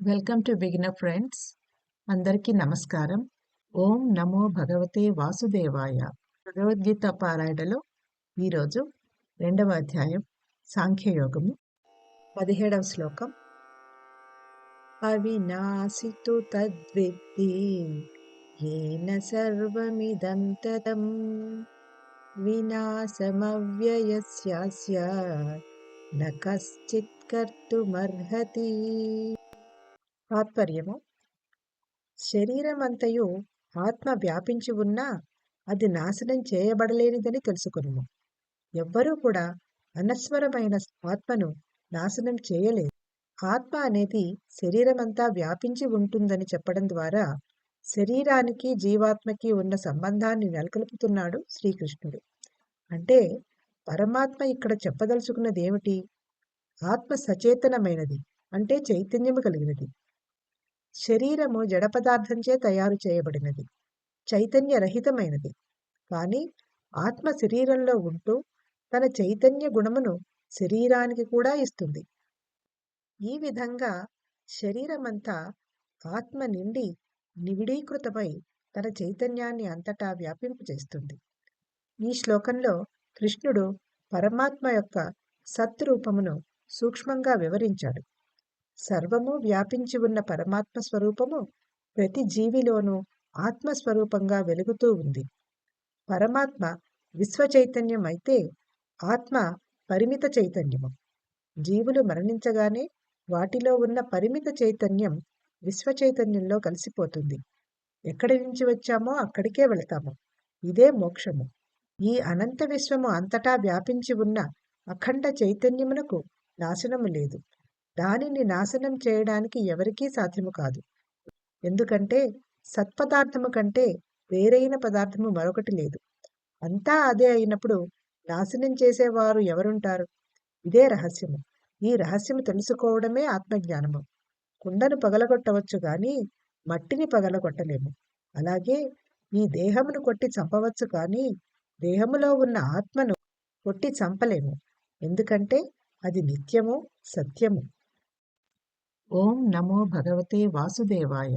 Welcome to beginner friends. అందరికీ నమస్కారం. ఓం నమో భగవతే వాసుదేవాయ. భగవద్గీత పారాయణలో ఈరోజు 2వ అధ్యాయం సాంఖ్యయోగము 17వ శ్లోకం. అవినాశితు తద్విద్ధి ఏన సర్వమిదం తతం వినాశమవ్యయస్యాస్య న కశ్చిత్ కర్తుమర్హతి. తాత్పర్యము: శరీరమంతయు ఆత్మ వ్యాపించి ఉన్నా అది నాశనం చేయబడలేనిదని తెలుసుకొనుము. ఎవ్వరూ కూడా అనస్వరమైన ఆత్మను నాశనం చేయలేదు. ఆత్మ అనేది శరీరమంతా వ్యాపించి ఉంటుందని చెప్పడం ద్వారా శరీరానికి జీవాత్మకి ఉన్న సంబంధాన్ని నెలకొల్పుతున్నాడు శ్రీకృష్ణుడు. అంటే పరమాత్మ ఇక్కడ చెప్పదలుచుకున్నది ఏమిటి? ఆత్మ సచేతనమైనది, అంటే చైతన్యము కలిగినది. శరీరము జడ పదార్థంచే తయారు చేయబడినది, చైతన్యరహితమైనది. కానీ ఆత్మ శరీరంలో ఉంటూ తన చైతన్య గుణమును శరీరానికి కూడా ఇస్తుంది. ఈ విధంగా శరీరమంతా ఆత్మ నిండి నివిడీకృతమై తన చైతన్యాన్ని అంతటా వ్యాపింపచేస్తుంది. ఈ శ్లోకంలో కృష్ణుడు పరమాత్మ యొక్క సత్రూపమును సూక్ష్మంగా వివరించాడు. సర్వము వ్యాపించి ఉన్న పరమాత్మ స్వరూపము ప్రతి జీవిలోనూ ఆత్మస్వరూపంగా వెలుగుతూ ఉంది. పరమాత్మ విశ్వచైతన్యం అయితే ఆత్మ పరిమిత చైతన్యము. జీవులు మరణించగానే వాటిలో ఉన్న పరిమిత చైతన్యం విశ్వచైతన్యంలో కలిసిపోతుంది. ఎక్కడి నుంచి వచ్చామో అక్కడికే వెళతాము. ఇదే మోక్షము. ఈ అనంత విశ్వము అంతటా వ్యాపించి ఉన్న అఖండ చైతన్యమునకు నాశనము లేదు. దానిని నాశనం చేయడానికి ఎవరికీ సాధ్యము కాదు. ఎందుకంటే సత్పదార్థము కంటే వేరైన పదార్థము మరొకటి లేదు. అంతా అదే అయినప్పుడు నాశనం చేసేవారు ఎవరుంటారు? ఇదే రహస్యము. ఈ రహస్యము తెలుసుకోవడమే ఆత్మజ్ఞానము. కుండను పగలగొట్టవచ్చు కానీ మట్టిని పగలగొట్టలేము. అలాగే ఈ దేహమును కొట్టి చంపవచ్చు కానీ దేహములో ఉన్న ఆత్మను కొట్టి చంపలేము. ఎందుకంటే అది నిత్యము, సత్యము. ఓం నమో భగవతే వాసుదేవాయ.